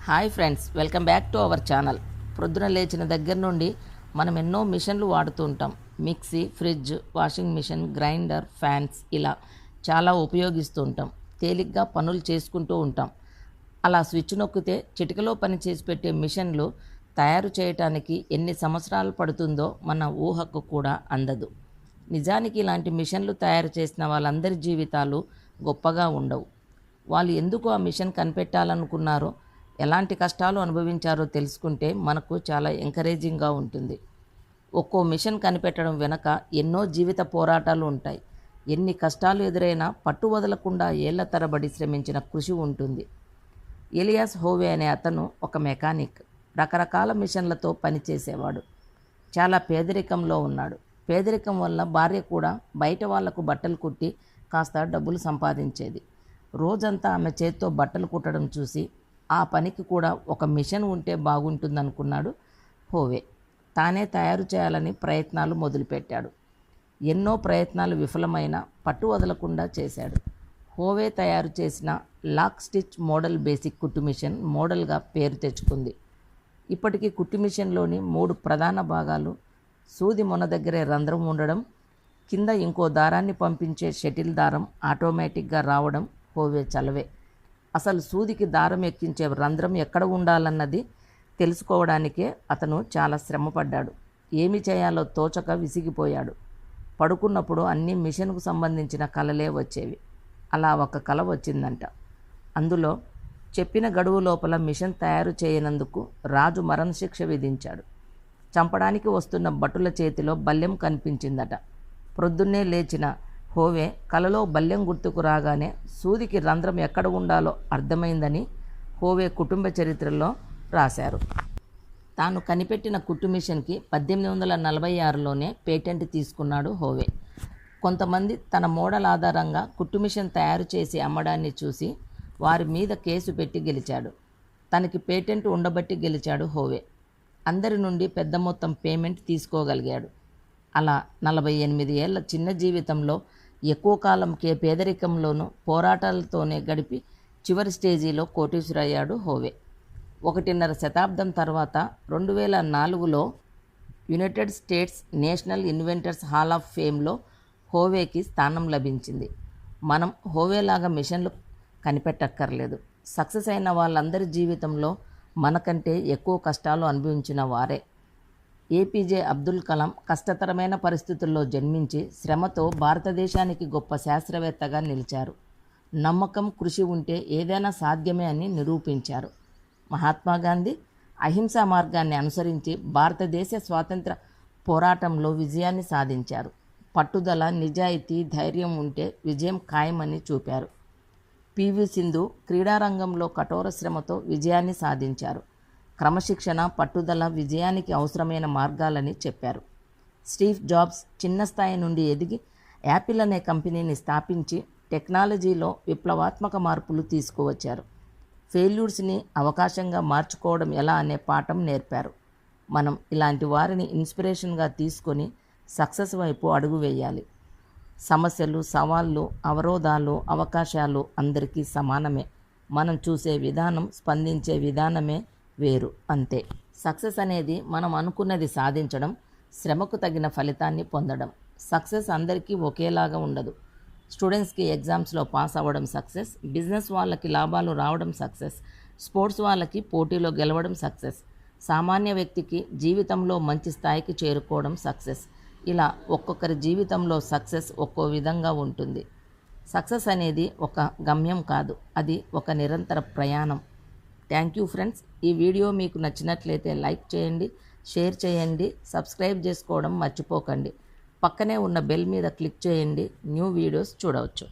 Hi friends, welcome back to our channel. ప్రొద్దున లేచిన దగ్గర నుండి మనం ఎన్నో మిషన్లు వాడుతూ ఉంటాం. Mixie, fridge, washing machine, grinder, fans ఇలా చాలా ఉపయోగిస్తూ ఉంటాం. తేలిగ్గా పనులు చేసుకుంటూ ఉంటాం. అలా స్విచ్ నొక్కితే చిటికలో పని చేసి పెట్టే మిషన్లు తయారు చేయటానికి ఎన్ని సంవత్సరాలు పడుతుందో మన ఊహకు కూడా అందదు. నిజానికి ఇలాంటి మిషన్లు తయారు చేసిన వాళ్ళందరి జీవితాలు గొప్పగా ఉండవు. వాళ్ళు ఎందుకు ఆ మిషన్ కనిపెట్టాలనుకున్నారో, ఎలాంటి కష్టాలు అనుభవించారో తెలుసుకుంటే మనకు చాలా ఎంకరేజింగ్గా ఉంటుంది. ఒక్కో మిషన్ కనిపెట్టడం వెనక ఎన్నో జీవిత పోరాటాలు ఉంటాయి. ఎన్ని కష్టాలు ఎదురైనా పట్టు వదలకుండా ఏళ్ల తరబడి శ్రమించిన కృషి ఉంటుంది. ఎలియాస్ హోవే అనే అతను ఒక మెకానిక్. రకరకాల మిషన్లతో పనిచేసేవాడు. చాలా పేదరికంలో ఉన్నాడు. పేదరికం వల్ల భార్య కూడా బయట వాళ్లకు బట్టలు కుట్టి కాస్త డబ్బులు సంపాదించేది. రోజంతా ఆమె చేత్తో బట్టలు కుట్టడం చూసి ఆ పనికి కూడా ఒక మిషన్ ఉంటే బాగుంటుందనుకున్నాడు హోవే. తానే తయారు చేయాలని ప్రయత్నాలు మొదలుపెట్టాడు. ఎన్నో ప్రయత్నాలు విఫలమైన పట్టు వదలకుండా చేశాడు. హోవే తయారు చేసిన లాక్ స్టిచ్ మోడల్ బేసిక్ కుట్టు మిషన్ మోడల్గా పేరు తెచ్చుకుంది. ఇప్పటికీ కుట్టు మిషన్లోని 3 ప్రధాన భాగాలు: సూది మొన దగ్గరే రంధ్రం ఉండడం, కింద ఇంకో దారాన్ని పంపించే షటిల్ దారం ఆటోమేటిక్గా రావడం హోవే చలవే. అసలు సూదికి దారం ఎక్కించే రంధ్రం ఎక్కడ ఉండాలన్నది తెలుసుకోవడానికే అతను చాలా శ్రమపడ్డాడు. ఏమి చేయాలో తోచక విసిగిపోయాడు. పడుకున్నప్పుడు అన్ని మిషన్కు సంబంధించిన కలలే వచ్చేవి. అలా ఒక కల వచ్చిందంట. అందులో చెప్పిన గడువు లోపల మిషన్ తయారు చేయనందుకు రాజు మరణశిక్ష విధించాడు. చంపడానికి వస్తున్న భటుల చేతిలో బల్లెం కనిపించిందట. ప్రొద్దున్నే లేచిన హోవే కలలో బల్లెం గుర్తుకు రాగానే సూదికి రంధ్రం ఎక్కడ ఉండాలో అర్థమైందని హోవే కుటుంబ చరిత్రలో రాశారు. తాను కనిపెట్టిన కుట్టు మిషన్కి 1846లోనే పేటెంట్ తీసుకున్నాడు హోవే. కొంతమంది తన మోడల్ ఆధారంగా కుట్టు మిషన్ తయారు చేసి అమ్మడాన్ని చూసి వారి మీద కేసు పెట్టి గెలిచాడు. తనకి పేటెంట్ ఉండబట్టి గెలిచాడు హోవే. అందరి నుండి పెద్ద మొత్తం పేమెంట్ తీసుకోగలిగాడు. అలా 48 ఏళ్ల చిన్న జీవితంలో ఎక్కువ కాలం పేదరికంలోనూ పోరాటాలతోనే గడిపి చివరి స్టేజీలో కోటీశ్వరయ్యాడు హోవే. 1.5 శతాబ్దం తర్వాత 2004లో United States National Inventors Hall of ఫేమ్లో హోవేకి స్థానం లభించింది. మనం హోవేలాగా మిషన్లు కనిపెట్టక్కర్లేదు. సక్సెస్ అయిన వాళ్ళందరి జీవితంలో మనకంటే ఎక్కువ కష్టాలు అనుభవించిన వారే. ఏపీజే అబ్దుల్ కలాం కష్టతరమైన పరిస్థితుల్లో జన్మించి శ్రమతో భారతదేశానికి గొప్ప శాస్త్రవేత్తగా నిలిచారు. నమ్మకం, కృషి ఉంటే ఏదైనా సాధ్యమే అని నిరూపించారు. మహాత్మా గాంధీ అహింసా మార్గాన్ని అనుసరించి భారతదేశ స్వాతంత్ర పోరాటంలో విజయాన్ని సాధించారు. పట్టుదల, నిజాయితీ, ధైర్యం ఉంటే విజయం ఖాయమని చూపారు. పివి సింధు క్రీడారంగంలో కఠోర శ్రమతో విజయాన్ని సాధించారు. క్రమశిక్షణ, పట్టుదల విజయానికి అవసరమైన మార్గాలని చెప్పారు. స్టీవ్ జాబ్స్ చిన్న స్థాయి నుండి ఎదిగి యాపిల్ అనే కంపెనీని స్థాపించి టెక్నాలజీలో విప్లవాత్మక మార్పులు తీసుకువచ్చారు. ఫెయిల్యూర్స్ని అవకాశంగా మార్చుకోవడం ఎలా అనే పాఠం నేర్పారు. మనం ఇలాంటి వారిని ఇన్స్పిరేషన్గా తీసుకొని సక్సెస్ వైపు అడుగు వేయాలి. సమస్యలు, సవాళ్ళు, అవరోధాలు, అవకాశాలు అందరికీ సమానమే. మనం చూసే విధానం, స్పందించే విధానమే వేరు, అంతే. సక్సెస్ అనేది మనం అనుకున్నది సాధించడం, శ్రమకు తగిన ఫలితాన్ని పొందడం. సక్సెస్ అందరికీ ఒకేలాగా ఉండదు. స్టూడెంట్స్కి ఎగ్జామ్స్లో పాస్ అవ్వడం సక్సెస్, బిజినెస్ వాళ్ళకి లాభాలు రావడం సక్సెస్, స్పోర్ట్స్ వాళ్ళకి పోటీలో గెలవడం సక్సెస్, సామాన్య వ్యక్తికి జీవితంలో మంచి స్థాయికి చేరుకోవడం సక్సెస్. ఇలా ఒక్కొక్కరి జీవితంలో సక్సెస్ ఒక్కో విధంగా ఉంటుంది. సక్సెస్ అనేది ఒక గమ్యం కాదు, అది ఒక నిరంతర ప్రయాణం. Thank you friends. ఈ వీడియో మీకు నచ్చినట్లయితే లైక్ చేయండి, షేర్ చేయండి, సబ్స్క్రైబ్ చేసుకోవడం మర్చిపోకండి. పక్కనే ఉన్న బెల్ మీద క్లిక్ చేయండి. న్యూ వీడియోస్ చూడవచ్చు.